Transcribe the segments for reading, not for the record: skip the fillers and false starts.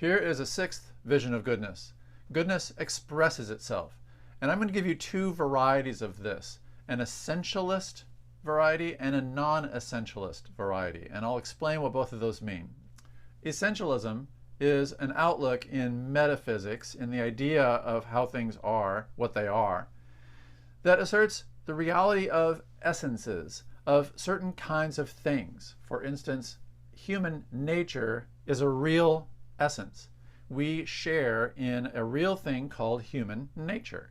Here is a sixth vision of goodness. Goodness expresses itself. And I'm going to give you two varieties of this, an essentialist variety and a non-essentialist variety. And I'll explain what both of those mean. Essentialism is an outlook in metaphysics, in the idea of how things are, what they are, that asserts the reality of essences, of certain kinds of things. For instance, human nature is a real essence. We share in a real thing called human nature.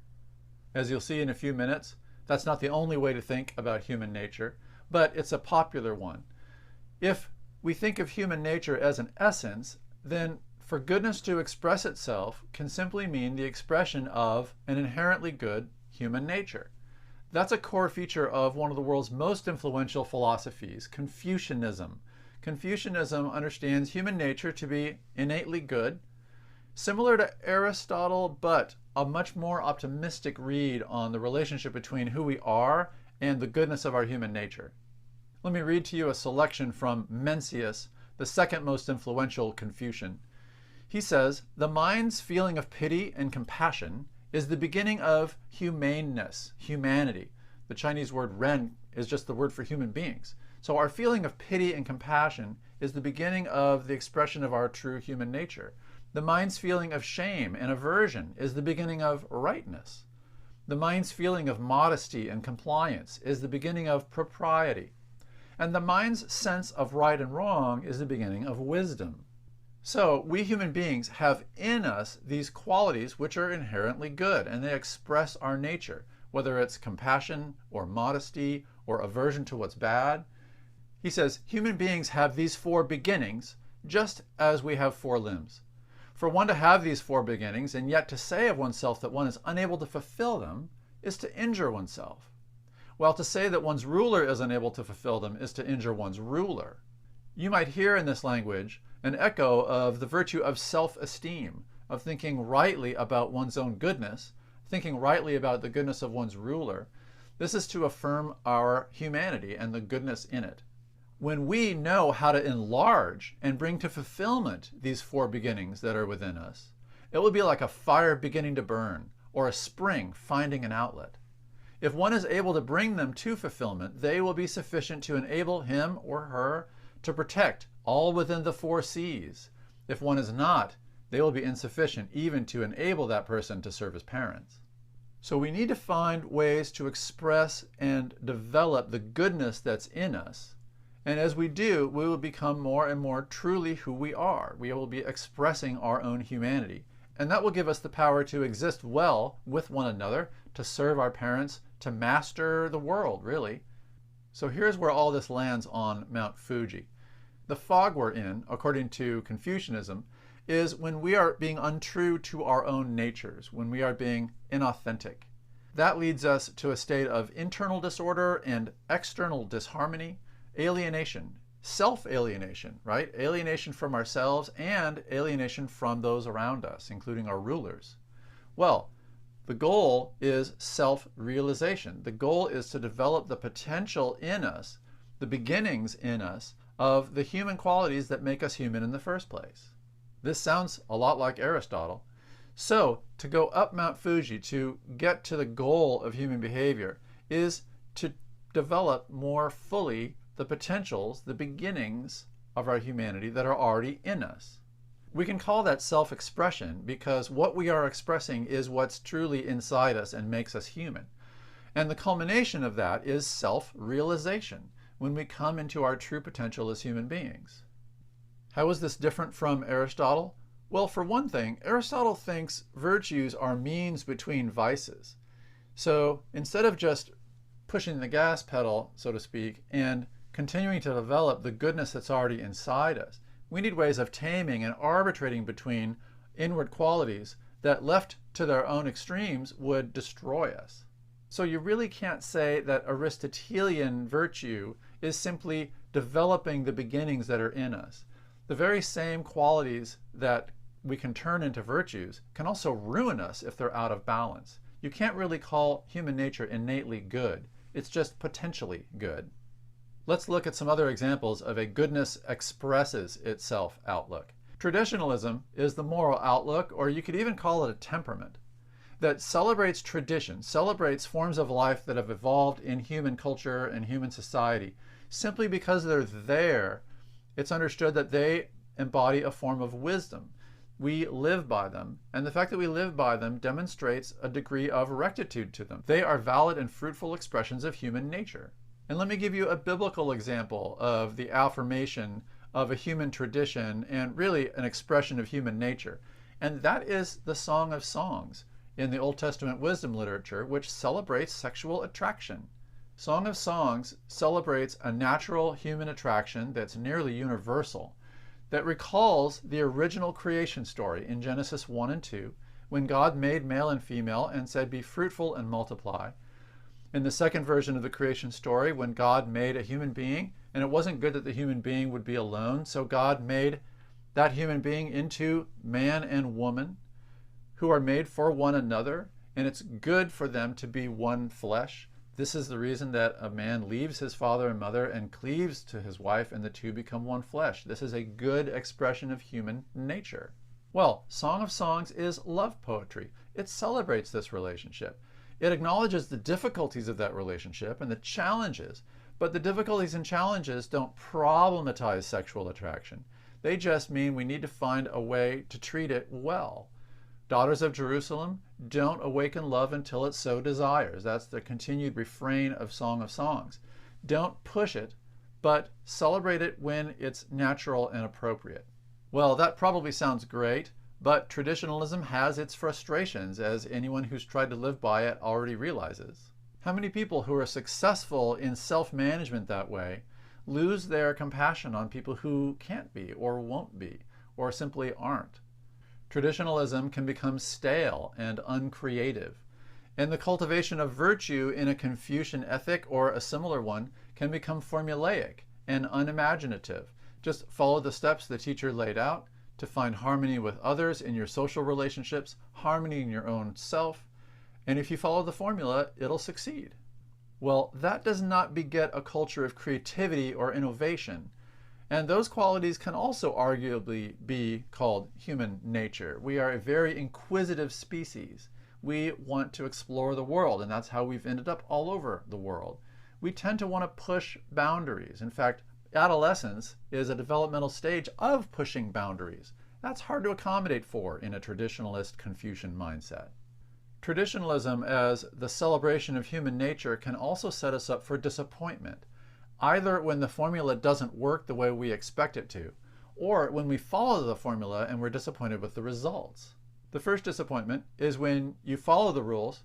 As you'll see in a few minutes, that's not the only way to think about human nature, but it's a popular one. If we think of human nature as an essence, then for goodness to express itself can simply mean the expression of an inherently good human nature. That's a core feature of one of the world's most influential philosophies, Confucianism. Confucianism understands human nature to be innately good, similar to Aristotle, but a much more optimistic read on the relationship between who we are and the goodness of our human nature. Let me read to you a selection from Mencius, the second most influential Confucian. He says, "The mind's feeling of pity and compassion is the beginning of humaneness, humanity." The Chinese word ren is just the word for human beings. So our feeling of pity and compassion is the beginning of the expression of our true human nature. The mind's feeling of shame and aversion is the beginning of rightness. The mind's feeling of modesty and compliance is the beginning of propriety. And the mind's sense of right and wrong is the beginning of wisdom. So we human beings have in us these qualities which are inherently good, and they express our nature, whether it's compassion or modesty or aversion to what's bad. He says human beings have these four beginnings just as we have four limbs. For one to have these four beginnings and yet to say of oneself that one is unable to fulfill them is to injure oneself. While to say that one's ruler is unable to fulfill them is to injure one's ruler. You might hear in this language an echo of the virtue of self-esteem, of thinking rightly about one's own goodness, thinking rightly about the goodness of one's ruler. This is to affirm our humanity and the goodness in it. When we know how to enlarge and bring to fulfillment these four beginnings that are within us, it will be like a fire beginning to burn or a spring finding an outlet. If one is able to bring them to fulfillment, they will be sufficient to enable him or her to protect all within the four C's. If one is not, they will be insufficient even to enable that person to serve as parents. So we need to find ways to express and develop the goodness that's in us. And as we do, we will become more and more truly who we are. We will be expressing our own humanity. And that will give us the power to exist well with one another, to serve our parents, to master the world, really. So here's where all this lands on Mount Fuji. The fog we're in, according to Confucianism, is when we are being untrue to our own natures, when we are being inauthentic. That leads us to a state of internal disorder and external disharmony, alienation, self-alienation, right? Alienation from ourselves and alienation from those around us, including our rulers. Well, the goal is self-realization. The goal is to develop the potential in us, the beginnings in us, of the human qualities that make us human in the first place. This sounds a lot like Aristotle. So, to go up Mount Fuji, to get to the goal of human behavior, is to develop more fully the potentials, the beginnings of our humanity that are already in us. We can call that self-expression because what we are expressing is what's truly inside us and makes us human. And the culmination of that is self-realization, when we come into our true potential as human beings. How is this different from Aristotle? Well, for one thing, Aristotle thinks virtues are means between vices. So instead of just pushing the gas pedal, so to speak, and continuing to develop the goodness that's already inside us, we need ways of taming and arbitrating between inward qualities that, left to their own extremes, would destroy us. So you really can't say that Aristotelian virtue is simply developing the beginnings that are in us. The very same qualities that we can turn into virtues can also ruin us if they're out of balance. You can't really call human nature innately good. It's just potentially good. Let's look at some other examples of a goodness expresses itself outlook. Traditionalism is the moral outlook, or you could even call it a temperament, that celebrates tradition, celebrates forms of life that have evolved in human culture and human society. Simply because they're there, it's understood that they embody a form of wisdom. We live by them, and the fact that we live by them demonstrates a degree of rectitude to them. They are valid and fruitful expressions of human nature. And let me give you a biblical example of the affirmation of a human tradition and really an expression of human nature. And that is the Song of Songs in the Old Testament wisdom literature, which celebrates sexual attraction. Song of Songs celebrates a natural human attraction that's nearly universal, that recalls the original creation story in Genesis 1 and 2, when God made male and female and said, "Be fruitful and multiply." In the second version of the creation story, when God made a human being, and it wasn't good that the human being would be alone, so God made that human being into man and woman who are made for one another, and it's good for them to be one flesh. This is the reason that a man leaves his father and mother and cleaves to his wife, and the two become one flesh. This is a good expression of human nature. Well, Song of Songs is love poetry. It celebrates this relationship. It acknowledges the difficulties of that relationship and the challenges, but the difficulties and challenges don't problematize sexual attraction. They just mean we need to find a way to treat it well. Daughters of Jerusalem, don't awaken love until it so desires. That's the continued refrain of Song of Songs. Don't push it, but celebrate it when it's natural and appropriate. Well, that probably sounds great, but traditionalism has its frustrations, as anyone who's tried to live by it already realizes. How many people who are successful in self-management that way lose their compassion on people who can't be or won't be or simply aren't? Traditionalism can become stale and uncreative, and the cultivation of virtue in a Confucian ethic or a similar one can become formulaic and unimaginative. Just follow the steps the teacher laid out to find harmony with others in your social relationships, harmony in your own self, and if you follow the formula, it'll succeed. Well, that does not beget a culture of creativity or innovation, and those qualities can also arguably be called human nature. We are a very inquisitive species. We want to explore the world, and that's how we've ended up all over the world. We tend to want to push boundaries. In fact, adolescence is a developmental stage of pushing boundaries. That's hard to accommodate for in a traditionalist Confucian mindset. Traditionalism as the celebration of human nature can also set us up for disappointment, either when the formula doesn't work the way we expect it to, or when we follow the formula and we're disappointed with the results. The first disappointment is when you follow the rules,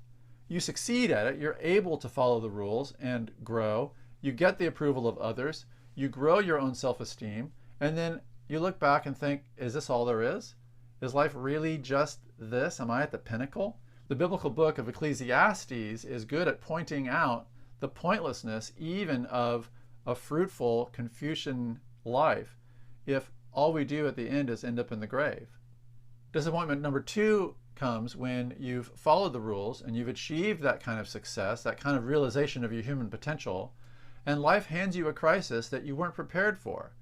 you succeed at it, you're able to follow the rules and grow, you get the approval of others, you grow your own self-esteem, and then you look back and think, is this all there is? Is life really just this? Am I at the pinnacle? The biblical book of Ecclesiastes is good at pointing out the pointlessness even of a fruitful Confucian life if all we do at the end is end up in the grave. Disappointment number 2 comes when you've followed the rules and you've achieved that kind of success, that kind of realization of your human potential, and life hands you a crisis that you weren't prepared for.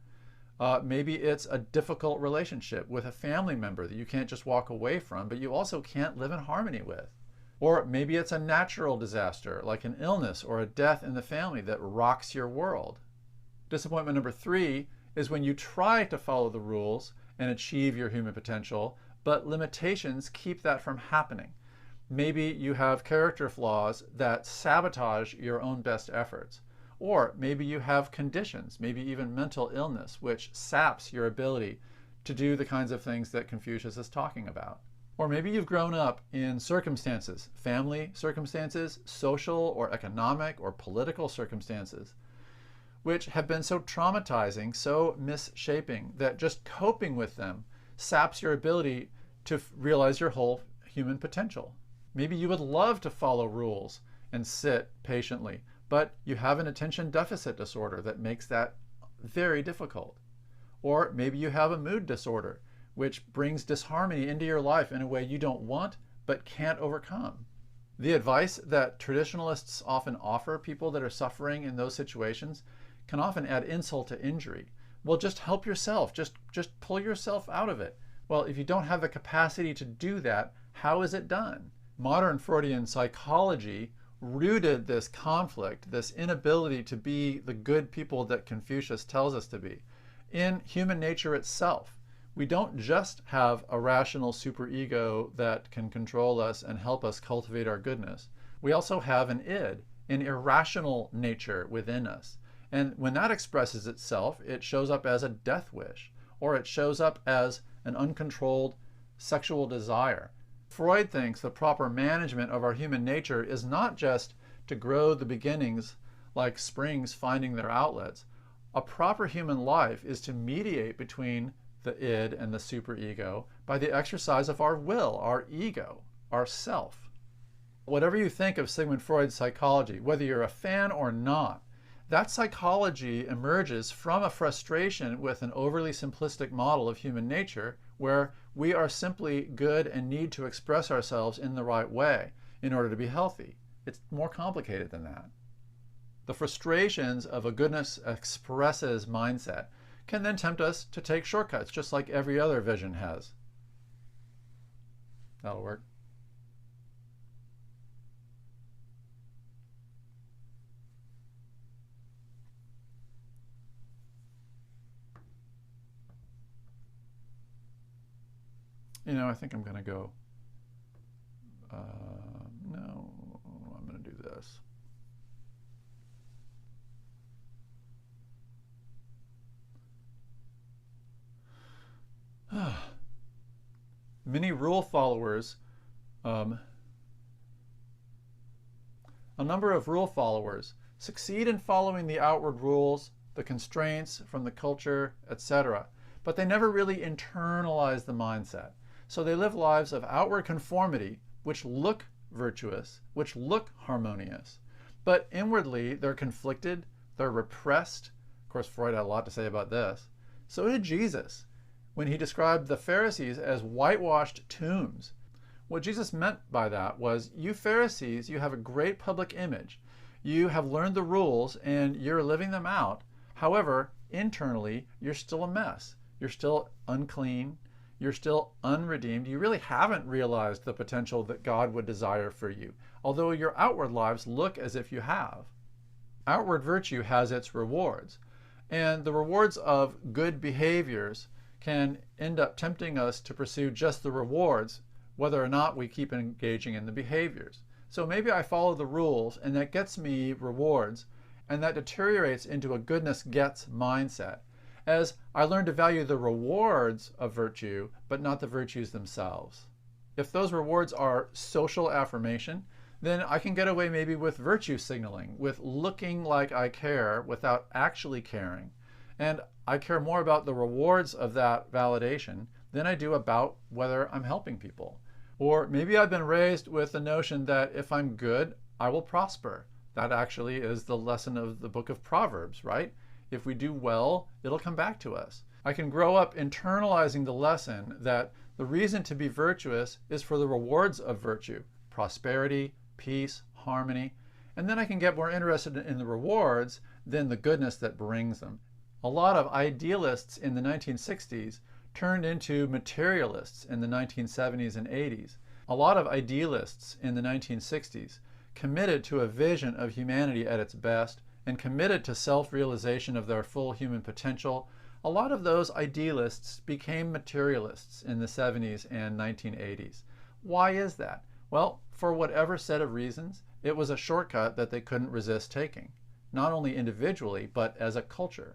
Maybe it's a difficult relationship with a family member that you can't just walk away from, but you also can't live in harmony with. Or maybe it's a natural disaster, like an illness or a death in the family that rocks your world. Disappointment number 3 is when you try to follow the rules and achieve your human potential, but limitations keep that from happening. Maybe you have character flaws that sabotage your own best efforts. Or maybe you have conditions, maybe even mental illness, which saps your ability to do the kinds of things that Confucius is talking about. Or maybe you've grown up in circumstances, family circumstances, social or economic or political circumstances, which have been so traumatizing, so misshaping, that just coping with them saps your ability to realize your whole human potential. Maybe you would love to follow rules and sit patiently, but you have an attention deficit disorder that makes that very difficult. Or maybe you have a mood disorder, which brings disharmony into your life in a way you don't want but can't overcome. The advice that traditionalists often offer people that are suffering in those situations can often add insult to injury. Well, just help yourself. Just pull yourself out of it. Well, if you don't have the capacity to do that, how is it done? Modern Freudian psychology rooted this conflict, this inability to be the good people that Confucius tells us to be, in human nature itself. We don't just have a rational superego that can control us and help us cultivate our goodness. We also have an id, an irrational nature within us. And when that expresses itself, it shows up as a death wish, or it shows up as an uncontrolled sexual desire. Freud thinks the proper management of our human nature is not just to grow the beginnings like springs finding their outlets. A proper human life is to mediate between the id and the superego by the exercise of our will, our ego, our self. Whatever you think of Sigmund Freud's psychology, whether you're a fan or not, that psychology emerges from a frustration with an overly simplistic model of human nature where we are simply good and need to express ourselves in the right way in order to be healthy. It's more complicated than that. The frustrations of a goodness expresses mindset can then tempt us to take shortcuts, just like every other vision has. That'll work. You know, I think I'm going to go, no, I'm going to do this. Many rule followers, a number of rule followers succeed in following the outward rules, the constraints from the culture, etc., but they never really internalize the mindset. So they live lives of outward conformity, which look virtuous, which look harmonious, but inwardly they're conflicted, they're repressed. Of course, Freud had a lot to say about this. So did Jesus, when he described the Pharisees as whitewashed tombs. What Jesus meant by that was, you Pharisees, you have a great public image. You have learned the rules and you're living them out. However, internally, you're still a mess. You're still unclean. You're still unredeemed. You really haven't realized the potential that God would desire for you, although your outward lives look as if you have. Outward virtue has its rewards, and the rewards of good behaviors can end up tempting us to pursue just the rewards, whether or not we keep engaging in the behaviors. So maybe I follow the rules and that gets me rewards, and that deteriorates into a goodness gets mindset, as I learn to value the rewards of virtue, but not the virtues themselves. If those rewards are social affirmation, then I can get away maybe with virtue signaling, with looking like I care without actually caring. And I care more about the rewards of that validation than I do about whether I'm helping people. Or maybe I've been raised with the notion that if I'm good, I will prosper. That actually is the lesson of the book of Proverbs, right? If we do well, it'll come back to us. I can grow up internalizing the lesson that the reason to be virtuous is for the rewards of virtue, prosperity, peace, harmony, and then I can get more interested in the rewards than the goodness that brings them. A lot of idealists in the 1960s turned into materialists in the 1970s and 80s. A lot of idealists in the 1960s committed to a vision of humanity at its best and committed to self-realization of their full human potential. A lot of those idealists became materialists in the 70s and 1980s. Why is that? Well, for whatever set of reasons, it was a shortcut that they couldn't resist taking, not only individually, but as a culture.